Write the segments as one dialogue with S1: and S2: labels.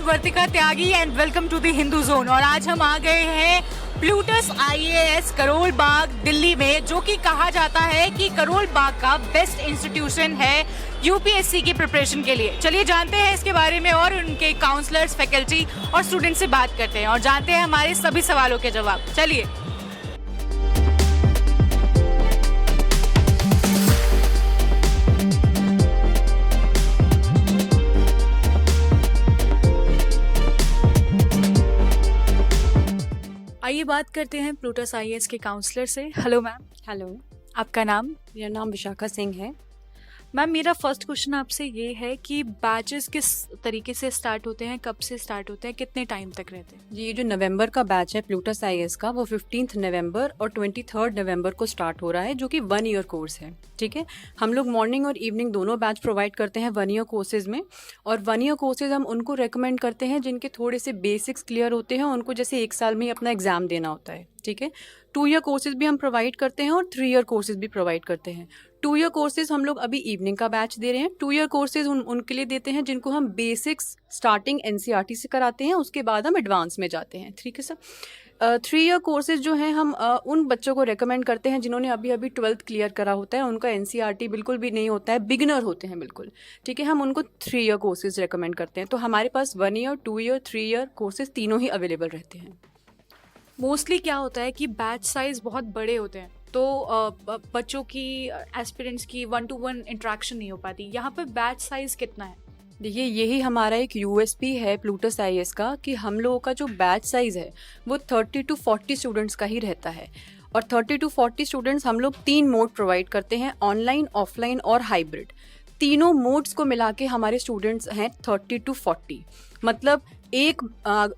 S1: नाम Vartika Tyagi and welcome to the Hindu zone. और आज हम आ गए हैं प्लूटस आईएएस करोल बाग दिल्ली में, जो कि कहा जाता है कि करोल बाग का बेस्ट इंस्टीट्यूशन है यूपीएससी की प्रिपरेशन के लिए। चलिए जानते हैं इसके बारे में और उनके काउंसलर्स, फैकल्टी और स्टूडेंट से बात करते हैं और जानते हैं हमारे सभी सवालों के जवाब। चलिए। आइए बात करते हैं प्लूटस आईएएस के काउंसलर से। Hello ma'am.
S2: हेलो,
S1: आपका नाम?
S2: मेरा नाम विशाखा सिंह है।
S1: मैम, मेरा फर्स्ट क्वेश्चन आपसे ये है कि बैचेस किस तरीके से स्टार्ट होते हैं, कब से स्टार्ट होते हैं, कितने टाइम तक रहते हैं?
S2: जी, ये जो नवंबर का बैच है प्लूटस आईएएस का, वो 15 नवंबर और 23 नवंबर को स्टार्ट हो रहा है, जो कि 1 ईयर कोर्स है। ठीक है, हम लोग मॉर्निंग और इवनिंग दोनों बैच प्रोवाइड करते हैं 1 ईयर कोर्सेज में। और 1 ईयर कोर्सेज हम उनको रेकमेंड करते हैं जिनके थोड़े से बेसिक्स क्लियर होते हैं, उनको जैसे 1 साल में ही अपना एग्जाम देना होता है। ठीक है, 2 ईयर कोर्सेज भी हम प्रोवाइड करते हैं और 3 ईयर कोर्सेज भी प्रोवाइड करते हैं। 2 ईयर कोर्सेज हम लोग अभी इवनिंग का बैच दे रहे हैं। 2 ईयर कोर्सेज उनके लिए देते हैं जिनको हम बेसिक्स स्टार्टिंग एनसीईआरटी से कराते हैं, उसके बाद हम एडवांस में जाते हैं। ठीक है सर। 3 ईयर कोर्सेज जो हैं हम उन बच्चों को रेकमेंड करते हैं जिन्होंने अभी 12th क्लियर करा होता है, उनका एनसीईआरटी बिल्कुल भी नहीं होता है, बिगिनर होते हैं बिल्कुल। ठीक है, हम उनको 3 ईयर कोर्सेज रेकमेंड करते हैं। तो हमारे पास 1 ईयर, 2 ईयर, 3 ईयर कोर्सेज तीनों ही अवेलेबल रहते हैं।
S1: मोस्टली क्या होता है कि बैच साइज बहुत बड़े होते हैं, तो बच्चों की एस्पिरेंट्स की 1-to-1 इंटरेक्शन नहीं हो पाती। यहाँ पर बैच साइज कितना है?
S2: देखिए, यही हमारा एक यूएसपी है प्लूटस आईएएस का कि हम लोगों का जो बैच साइज है वो 30 to 40 स्टूडेंट्स का ही रहता है। और 30 to 40 स्टूडेंट्स हम लोग 3 मोड प्रोवाइड करते हैं, ऑनलाइन, ऑफलाइन और हाइब्रिड। तीनों मोड्स को मिला के हमारे स्टूडेंट्स हैं 30 to 40। मतलब एक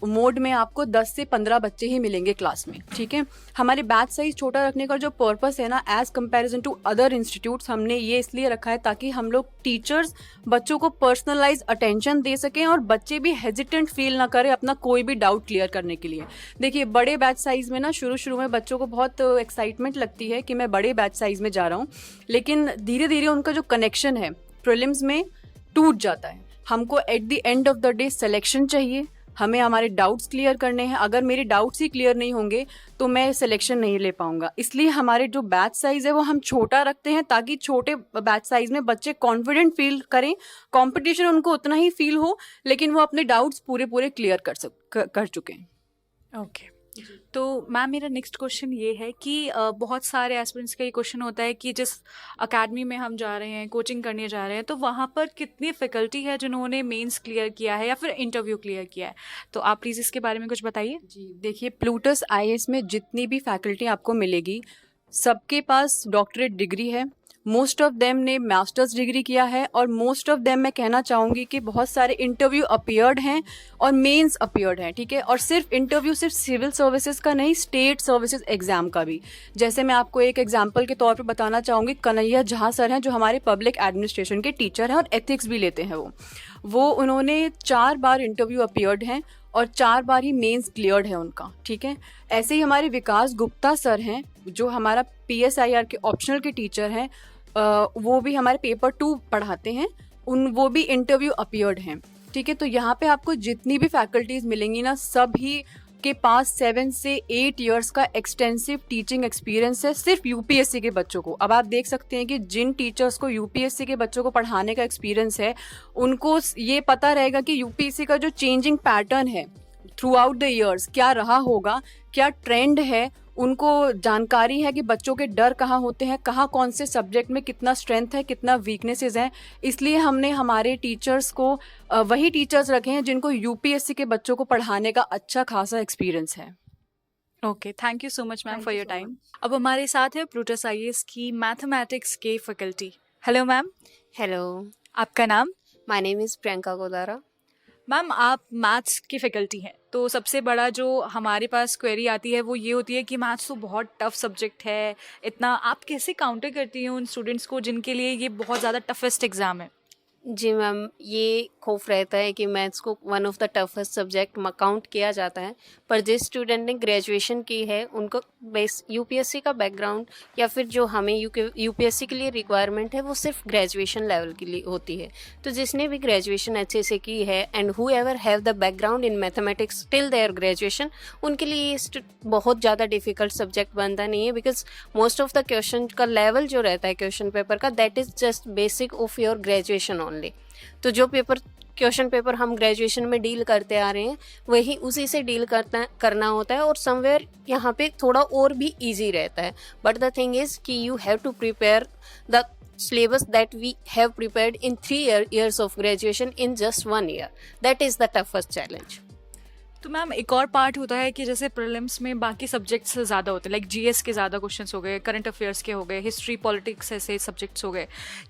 S2: मोड में आपको 10 से 15 बच्चे ही मिलेंगे क्लास में। ठीक है, हमारे बैच साइज छोटा रखने का जो पर्पस है ना, as comparison to other institutes, हमने ये इसलिए रखा है ताकि हम लोग टीचर्स बच्चों को पर्सनलाइज अटेंशन दे सकें और बच्चे भी हेजिटेंट फील ना करें अपना कोई भी डाउट क्लियर करने के लिए। देखिए, बड़े बैच साइज में ना शुरू में बच्चों को बहुत एक्साइटमेंट लगती है कि मैं बड़े बैच साइज में जा रहा हूँ, लेकिन धीरे धीरे उनका जो कनेक्शन है प्रीलिम्स में टूट जाता है। हमको at the end of the day selection चाहिए, हमें हमारे डाउट्स क्लियर करने हैं। अगर मेरे डाउट्स ही क्लियर नहीं होंगे तो मैं सिलेक्शन नहीं ले पाऊंगा। इसलिए हमारे जो बैच साइज है वो हम छोटा रखते हैं ताकि छोटे बैच साइज में बच्चे कॉन्फिडेंट फील करें, कंपटीशन उनको उतना ही फील हो, लेकिन वो अपने डाउट्स पूरे क्लियर कर चुके हैं।
S1: ओके। तो मैम, मेरा नेक्स्ट क्वेश्चन ये है कि बहुत सारे एस्पिरेंट्स का ये क्वेश्चन होता है कि जिस अकेडमी में हम जा रहे हैं, कोचिंग करने जा रहे हैं, तो वहाँ पर कितनी फैकल्टी है जिन्होंने मेंस क्लियर किया है या फिर इंटरव्यू क्लियर किया है? तो आप प्लीज़ इसके बारे में कुछ बताइए।
S2: जी, देखिए, प्लूटस आईएएस में जितनी भी फैकल्टी आपको मिलेगी सबके पास डॉक्टरेट डिग्री है। मोस्ट ऑफ देम ने मास्टर्स डिग्री किया है और मोस्ट ऑफ देम मैं कहना चाहूँगी कि बहुत सारे इंटरव्यू अपीयर्ड हैं और मेंस अपीयर्ड हैं। ठीक है, और सिर्फ इंटरव्यू सिर्फ सिविल सर्विसेज का नहीं, स्टेट सर्विसेज एग्जाम का भी। जैसे मैं आपको एक एग्जांपल के तौर पे बताना चाहूँगी, कन्हैया झा सर हैं जो हमारे पब्लिक एडमिनिस्ट्रेशन के टीचर हैं और एथिक्स भी लेते हैं। वो उन्होंने 4 बार इंटरव्यू अपीयर्ड हैं और 4 बार ही मेंस क्लियर्ड है उनका। ठीक है, ऐसे ही हमारे विकास गुप्ता सर हैं जो हमारा पीएसआईआर के ऑप्शनल के टीचर हैं, वो भी हमारे पेपर 2 पढ़ाते हैं, वो भी इंटरव्यू अपीयर्ड हैं। ठीक है, तो यहाँ पे आपको जितनी भी फैकल्टीज मिलेंगी ना, सभी के पास 7 से 8 इयर्स का एक्सटेंसिव टीचिंग एक्सपीरियंस है सिर्फ यूपीएससी के बच्चों को। अब आप देख सकते हैं कि जिन टीचर्स को यूपीएससी के बच्चों को पढ़ाने का एक्सपीरियंस है, उनको ये पता रहेगा कि यूपीएससी का जो चेंजिंग पैटर्न है थ्रू आउट द ईयर्स क्या रहा होगा, क्या ट्रेंड है, उनको जानकारी है कि बच्चों के डर कहाँ होते हैं, कहाँ कौन से सब्जेक्ट में कितना स्ट्रेंथ है, कितना वीकनेसेस हैं। इसलिए हमने हमारे टीचर्स को वही टीचर्स रखे हैं जिनको यूपीएससी के बच्चों को पढ़ाने का अच्छा खासा एक्सपीरियंस है।
S1: Okay, thank you so much ma'am for your time. अब हमारे साथ है प्लूटस आईएएस की मैथमेटिक्स के फैकल्टी। Hello ma'am.
S3: हेलो,
S1: आपका नाम?
S3: My name is Priyanka Godara.
S1: Ma'am, आप मैथ्स की फैकल्टी हैं, तो सबसे बड़ा जो हमारे पास क्वेरी आती है वो ये होती है कि मैथ्स तो बहुत टफ सब्जेक्ट है, इतना आप कैसे काउंटर करती हैं उन स्टूडेंट्स को जिनके लिए ये बहुत ज़्यादा टफेस्ट एग्ज़ाम है?
S3: जी मैम, ये खौफ रहता है कि मैथ्स को one of the toughest subject count किया जाता है, पर जिस स्टूडेंट ने ग्रेजुएशन की है उनको बेस यूपीएससी का बैकग्राउंड या फिर जो हमें यूपीएससी के लिए रिक्वायरमेंट है वो सिर्फ ग्रेजुएशन लेवल के लिए होती है। तो जिसने भी ग्रेजुएशन अच्छे से की है and who ever have the background in mathematics till their graduation, उनके लिए ये बहुत ज़्यादा डिफिकल्ट सब्जेक्ट बनता नहीं है, because most of the question का लेवल जो रहता है क्वेश्चन पेपर का, that is just basic of your graduation only. तो जो क्वेश्चन पेपर हम ग्रेजुएशन में डील करते आ रहे हैं वही उसी से डील करना होता है, और समवेयर यहाँ पे थोड़ा और भी इजी रहता है। बट द थिंग इज कि you have to prepare the syllabus that we have prepared in 3 years of graduation in just 1 year. That is the toughest challenge.
S1: तो मैम एक और पार्ट होता है कि जैसे प्रीलिम्स में बाकी सब्जेक्ट्स ज़्यादा होते हैं, लाइक जीएस के ज़्यादा क्वेश्चंस हो गए, करंट अफेयर्स के हो गए, हिस्ट्री पॉलिटिक्स ऐसे सब्जेक्ट्स हो गए।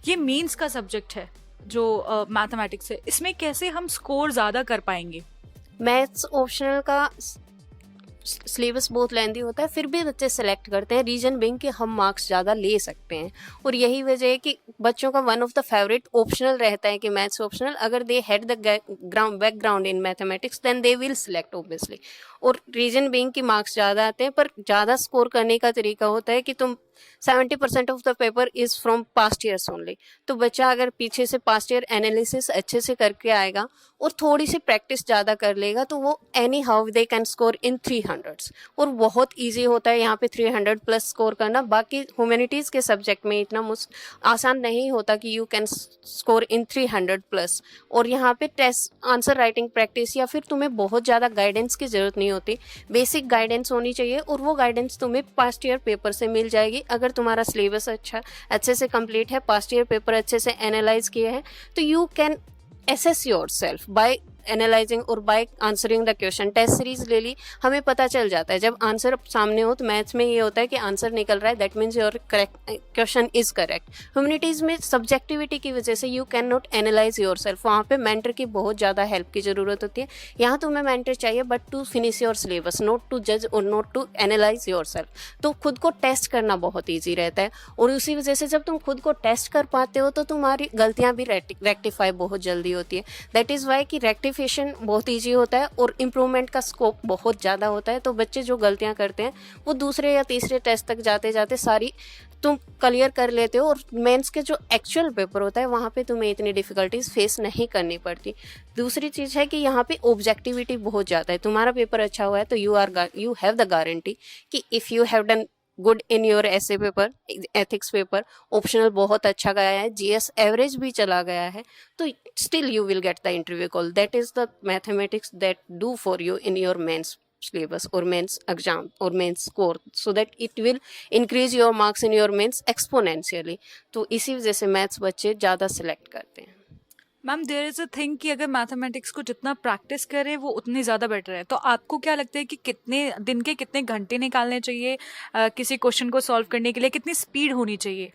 S1: ये मेंस का सब्जेक्ट है जो मैथमेटिक्स है, इसमें कैसे हम स्कोर ज़्यादा कर पाएंगे?
S3: मैथ्स ऑप्शनल का सिलेबस बहुत लेंदी होता है, फिर भी बच्चे सेलेक्ट करते हैं, रीजन बिंग कि हम मार्क्स ज़्यादा ले सकते हैं। और यही वजह है कि बच्चों का one of the favourite optional रहता है कि मैथ्स ऑप्शनल, अगर they had the background in mathematics then they will select obviously. और रीजन बिंग कि मार्क्स ज़्यादा आते हैं, पर ज़्यादा स्कोर करने का तरीका होता है कि तुम 70% of the paper is from past years only. तो बच्चा अगर पीछे से पास्ट ईयर एनालिसिस अच्छे से करके आएगा और थोड़ी सी प्रैक्टिस ज़्यादा कर लेगा तो वो any how they can score in 300s, और बहुत ईजी होता है यहाँ पे 300 प्लस स्कोर करना। बाकी ह्यूमैनिटीज़ के सब्जेक्ट में इतना आसान नहीं होता कि you can score in 300 plus. और यहाँ पे टेस्ट आंसर राइटिंग प्रैक्टिस या फिर तुम्हें बहुत ज़्यादा गाइडेंस की ज़रूरत नहीं होती, बेसिक गाइडेंस होनी चाहिए, और वो गाइडेंस तुम्हें पास्ट ईयर पेपर से मिल जाएगी। अगर तुम्हारा सिलेबस अच्छे से कंप्लीट है, पास्ट ईयर पेपर अच्छे से एनालाइज किए हैं, तो you can assess yourself by analysing और by answering the question. Test series ले ली, हमें पता चल जाता है जब आंसर सामने हो। तो मैथ्स में ये होता है कि आंसर निकल रहा है, that means your correct question is correct. Humanities में सब्जेक्टिविटी की वजह से you can not analyse your self, वहाँ पे मेंटर की बहुत ज़्यादा हेल्प की ज़रूरत होती है। यहाँ तुम्हें मेंटर चाहिए but to finish your syllabus, not to जज और not to analyse your yourself खुद को टेस्ट करना बहुत ईजी रहता है, और उसी वजह से जब तुम खुद को टेस्ट कर पाते हो तो तुम्हारी गलतियाँ भी रेक्टिफाई बहुत जल्दी होती है। दैट इज़ वाई कि रेक्टिफिकेशन बहुत ईजी होता है और इम्प्रूवमेंट का स्कोप बहुत ज़्यादा होता है। तो बच्चे जो गलतियाँ करते हैं वो दूसरे या तीसरे टेस्ट तक जाते जाते सारी तुम क्लियर कर लेते हो, और मेंस के जो एक्चुअल पेपर होता है वहाँ पे तुम्हें इतनी डिफ़िकल्टीज फेस नहीं करनी पड़ती। दूसरी चीज़ है कि यहाँ पे ऑब्जेक्टिविटी बहुत ज़्यादा है। तुम्हारा पेपर अच्छा हुआ है तो यू हैव द गारंटी कि if you have done good in your ऐसे पेपर, एथिक्स पेपर, ऑप्शनल बहुत अच्छा गया है, जीएस एवरेज भी चला गया है, तो still you will get the interview call. That is the mathematics that do for you in your mains syllabus or mains exam or mains score, so that it will increase your marks in your mains exponentially। तो इसी वजह से maths बच्चे ज़्यादा select करते हैं।
S1: Ma'am there is a thing कि अगर मैथमेटिक्स को जितना प्रैक्टिस करे वो उतनी ज़्यादा बेटर है। तो आपको क्या लगता है कि कितने दिन के कितने घंटे निकालने चाहिए किसी क्वेश्चन को सॉल्व करने के लिए, कितनी स्पीड होनी चाहिए?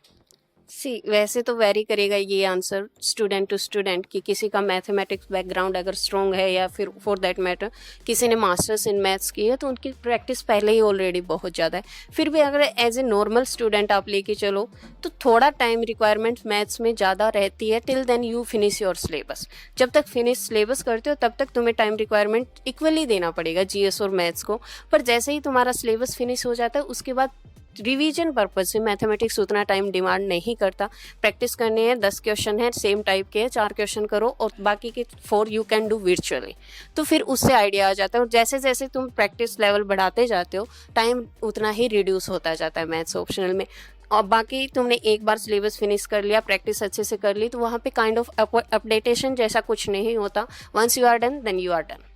S3: वैसे तो वेरी करेगा ये आंसर स्टूडेंट टू स्टूडेंट कि किसी का मैथमेटिक्स बैकग्राउंड अगर स्ट्रॉन्ग है या फिर फॉर दैट मैटर किसी ने मास्टर्स इन मैथ्स की है तो उनकी प्रैक्टिस पहले ही ऑलरेडी बहुत ज़्यादा है। फिर भी अगर एज ए नॉर्मल स्टूडेंट आप लेके चलो तो थोड़ा टाइम रिक्वायरमेंट मैथ्स में ज़्यादा रहती है, till then you finish your syllabus. जब तक फिनिश सिलेबस करते हो तब तक तुम्हें टाइम रिक्वायरमेंट इक्वली देना पड़ेगा जीएस और मैथ्स को। पर जैसे ही तुम्हारा सिलेबस फिनिश हो जाता है उसके बाद रिवीजन पर्पज से मैथमेटिक्स उतना टाइम डिमांड नहीं करता। प्रैक्टिस करनी है, 10 क्वेश्चन है सेम टाइप के, 4 क्वेश्चन करो और बाकी के 4 यू कैन डू वर्चुअली। तो फिर उससे आइडिया आ जाता है, और जैसे जैसे तुम प्रैक्टिस लेवल बढ़ाते जाते हो टाइम उतना ही रिड्यूस होता जाता है मैथ्स ऑप्शनल में। और बाकी तुमने एक बार सिलेबस फिनिश कर लिया, प्रैक्टिस अच्छे से कर ली, तो वहाँ पे काइंड ऑफ अपडेटेशन जैसा कुछ नहीं होता। Once you are done then you are done.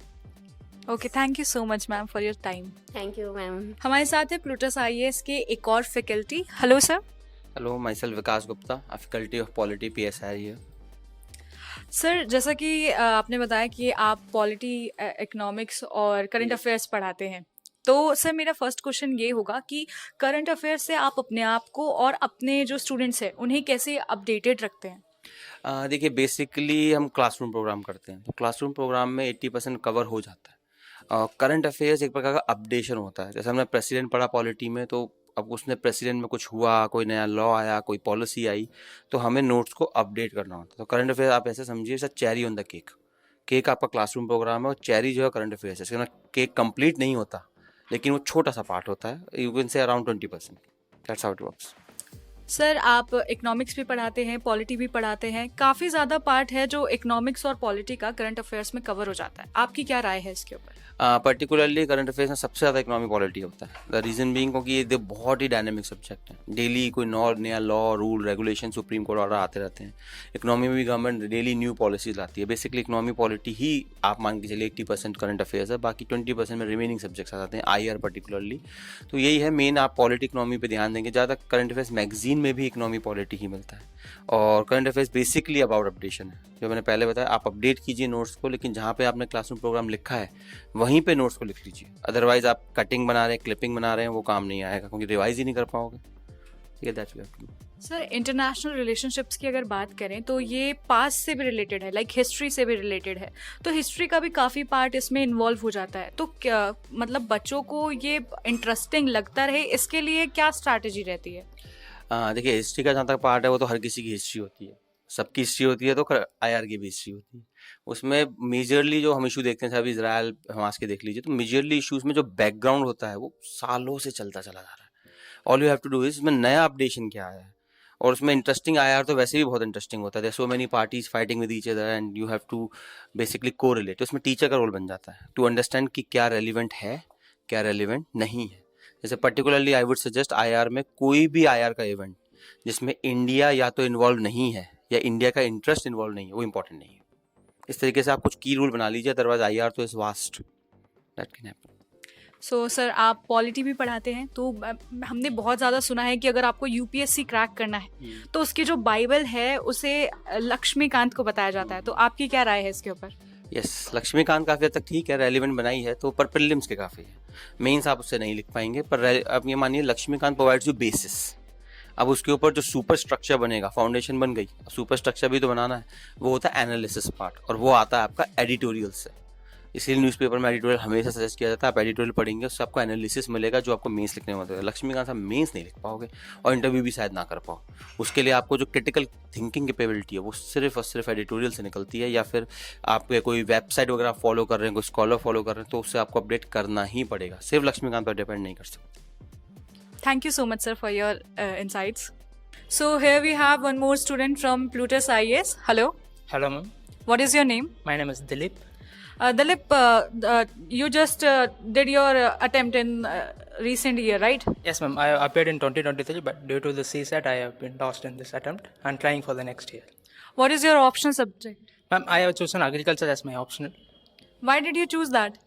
S1: Okay, thank you so much ma'am for your time.
S3: Thank you ma'am.
S1: हमारे साथ है प्लूटस आईएएस के एक और faculty. Hello sir.
S4: Hello, myself Vikas Gupta, faculty of polity PSR here.
S1: Sir जैसा कि आपने बताया कि आप पॉलिटी, इकोनॉमिक्स और करंट अफेयर्स पढ़ाते हैं, तो सर मेरा फर्स्ट क्वेश्चन ये होगा कि करंट अफेयर्स से आप अपने आप को और अपने जो स्टूडेंट्स हैं उन्हें कैसे अपडेटेड रखते हैं?
S4: देखिए, बेसिकली हम क्लासरूम प्रोग्राम करते हैं, तो क्लासरूम प्रोग्राम में 80% कवर हो जाता है। करंट अफेयर्स एक प्रकार का अपडेशन होता है। जैसे हमने प्रेसिडेंट पढ़ा पॉलिटी में, तो अब उसने प्रेसिडेंट में कुछ हुआ, कोई नया लॉ आया, कोई पॉलिसी आई, तो हमें नोट्स को अपडेट करना होता है। तो करंट अफेयर आप ऐसे समझिए sir, cherry on the cake. Cake आपका क्लासरूम प्रोग्राम है और चेरी जो है करंट अफेयर्स है। इसके अंदर केक कंप्लीट नहीं होता, लेकिन वो छोटा सा पार्ट होता है, you can say around 20%। That's how it works.
S2: Sir आप इकोनॉमिक्स भी पढ़ाते हैं, पॉलिटी भी पढ़ाते हैं, काफ़ी ज़्यादा पार्ट है जो इकोनॉमिक्स और पॉलिटी का करंट अफेयर्स में कवर हो जाता है। आपकी क्या राय है इसके ऊपर?
S4: पर्टिकुलरली करंट अफेयर्स में सबसे ज़्यादा इकोनॉमी पॉलिटी होता है। द रीज़न बीइंग क्योंकि ये बहुत ही डायनेमिक सब्जेक्ट है। डेली कोई नया law, rule, regulation, supreme court order आते रहते हैं। इकोनॉमी में भी गवर्नमेंट डेली न्यू पॉलिसीज लाती है। बेसिकली इकोनॉमी पॉलिटी ही आप मान के चलिए 80% करंट अफेयर्स है, बाकी 20% में रिमेनिंग सब्जेक्ट्स आ जाते हैं, IR पर्टिकुलरली। तो यही है मेन, आप पॉलिटी इकोनॉमी पे ध्यान देंगे। ज़्यादा करंट अफेयर्स मैगजीन में भी इकोनॉमी पॉलिटी ही मिलता है। और current affairs basically about updation है, जो मैंने पहले बताया। आप अपडेट कीजिए नोट्स को, लेकिन जहाँ पे आपने क्लासरूम प्रोग्राम लिखा है वहीं पे नोट्स को लिख लीजिए। अदरवाइज आप कटिंग बना रहे हैं, क्लिपिंग बना रहे हैं, वो काम नहीं आएगा, क्योंकि रिवाइज ही नहीं कर पाओगे। ये that's what.
S2: Sir international relationships की अगर बात करें तो ये पास्ट से भी रिलेटेड है, लाइक हिस्ट्री से भी रिलेटेड है, तो हिस्ट्री का भी काफ़ी पार्ट इसमें इन्वॉल्व हो जाता है। तो क्या मतलब बच्चों को ये इंटरेस्टिंग लगता रहे, इसके लिए क्या स्ट्रैटेजी रहती है?
S4: देखिए, हिस्ट्री का जहाँ तक पार्ट है वो तो हर किसी की हिस्ट्री होती है, सबकी हिस्ट्री होती है, तो IR की भी हिस्ट्री होती है। उसमें मेजरली जो हम इशू देखते हैं, अभी इजराइल हमास के देख लीजिए, तो मेजरली इशूज़ में जो बैकग्राउंड होता है वो सालों से चलता चला जा रहा है। All you have to do is इसमें नया अपडेशन क्या आया है, और उसमें इंटरेस्टिंग IR तो वैसे भी बहुत इंटरेस्टिंग होता है। There so many parties fighting with each other and you have to basically correlate. उसमें टीचर का रोल बन जाता है टू अंडरस्टैंड कि क्या रेलिवेंट है, क्या रेलिवेंट नहीं है। जैसे particularly I would suggest IR में कोई भी IR का इवेंट जिसमें इंडिया या तो इन्वॉल्व नहीं है या इंडिया का इंटरेस्ट इन्वॉल्व नहीं है, वो इंपॉर्टेंट नहीं है। इस तरीके से आप कुछ की रूल बना लीजिए, अदरवाइज IR तो is vast, that can happen.
S2: So sir आप पॉलिटी भी पढ़ाते हैं, तो हमने बहुत ज़्यादा सुना है कि अगर आपको UPSC क्रैक करना है तो उसकी जो बाइबल है उसे लक्ष्मीकांत को बताया जाता है, तो आपकी क्या राय है इसके ऊपर?
S4: यस, लक्ष्मीकांत काफ़ी हद तक ठीक है, रेलिवेंट बनाई है, तो पर प्रीलिम्स के काफ़ी है। मेंस आप उससे नहीं लिख पाएंगे, पर अब ये मानिए लक्ष्मीकांत प्रोवाइड्स यू बेसिस। अब उसके ऊपर जो सुपर स्ट्रक्चर बनेगा, फाउंडेशन बन गई, सुपर स्ट्रक्चर भी तो बनाना है, वो होता है एनालिसिस पार्ट, और वो आता है आपका एडिटोरियल से। इसीलिए न्यूज़पेपर में एडिटोरियल हमेशा सजेस्ट किया जाता है। आप एडिटोरियल पढ़ेंगे, उससे आपको एनालिसिस मिलेगा जो आपको मेंस लिखने में मदद है। लक्ष्मीकांत साहब मेंस नहीं लिख पाओगे और इंटरव्यू भी शायद ना कर पाओ। उसके लिए आपको जो क्रिटिकल थिंकिंग कैपेबिलिटी है वो सिर्फ और सिर्फ एडिटोरियल से निकलती है, या फिर आप कोई वेबसाइट वगैरह फॉलो कर रहे हैं, कोई स्कॉलर फॉलो कर रहे हैं, तो उससे आपको अपडेट करना ही पड़ेगा। सिर्फ लक्ष्मीकांत पर डिपेंड नहीं कर सकते।
S2: Thank you so much, sir, for your insights. So here we have one more student from Plutus IAS. Hello.
S5: Hello, ma'am.
S2: What is your name?
S5: My name is Dilip.
S2: Dilip, you just did your attempt in recent year, right?
S5: Yes, ma'am. I appeared in 2023, but due to the CSAT, I have been lost in this attempt and trying for the next year.
S2: What is your optional subject?
S5: Ma'am, I have chosen agriculture as my optional.
S2: Why did you choose that?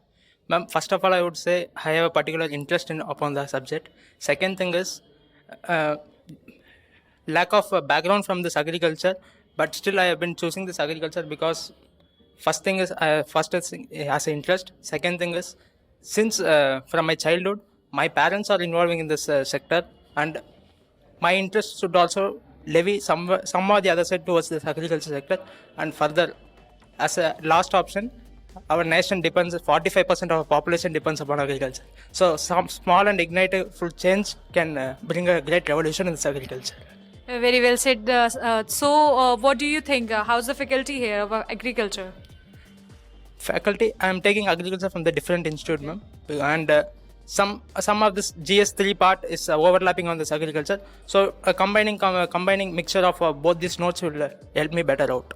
S5: Ma'am, first of all, I would say I have a particular interest upon the subject. Second thing is lack of background from this agriculture, but still I have been choosing this agriculture because first is as an interest. Second thing is, since from my childhood my parents are involving in this sector, and my interest should also levy some or the other side towards this agriculture sector. And further, as a last option, our nation depends, 45% of our population depends upon agriculture. So some small and igniteful change can bring a great revolution in this agriculture.
S2: Very well said. So what do you think? How's the faculty here of agriculture?
S5: Faculty, I am taking agriculture from the different institute, ma'am, and some of this GS3 part is overlapping on this agriculture. So a combining mixture of both these notes will help me better out.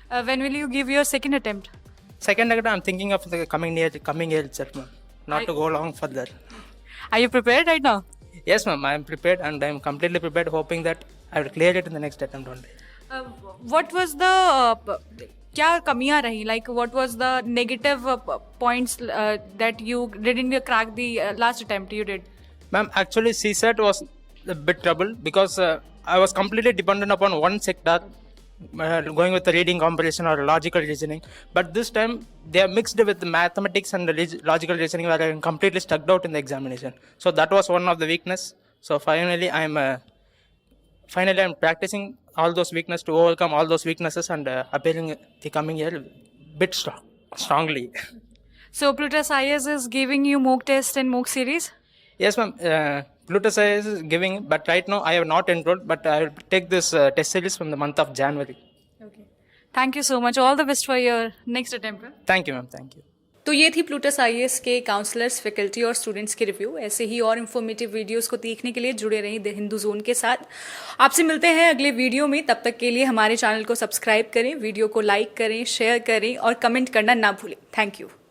S2: When will you give your second attempt?
S5: Second attempt, I'm thinking of the coming year itself, ma'am, not to go long further.
S2: Are you prepared right now?
S5: Yes, ma'am, I am prepared, and I am completely prepared, hoping that I will clear it in the next attempt only.
S2: What was the क्या कमियां रही? Like what was the negative points that you didn't crack the last attempt you did?
S5: Ma'am, actually CSAT was a bit trouble because I was completely dependent upon one sector, going with the reading comprehension or logical reasoning. But this time they are mixed with the mathematics and the logical reasoning, where I am completely stuck out in the examination. So that was one of the weakness. So finally I'm practicing all those weaknesses to overcome all those weaknesses and appearing the coming year bit strongly.
S2: So Plutus IAS is giving you mock test and mock series?
S5: Yes, ma'am. Plutus IAS is giving, but right now I have not enrolled, but I will take this test series from the month of January.
S1: Okay. Thank you so much. All the best for your next attempt.
S5: Thank you, ma'am. Thank you.
S1: तो ये थी Plutus IAS के counsellors, faculty और students की review. ऐसे ही और informative videos को देखने के लिए जुड़े रहें द हिंदू जोन के साथ। आपसे मिलते हैं अगले वीडियो में, तब तक के लिए हमारे चैनल को सब्सक्राइब करें, वीडियो को लाइक करें, शेयर करें और कमेंट करना ना भूलें। Thank you.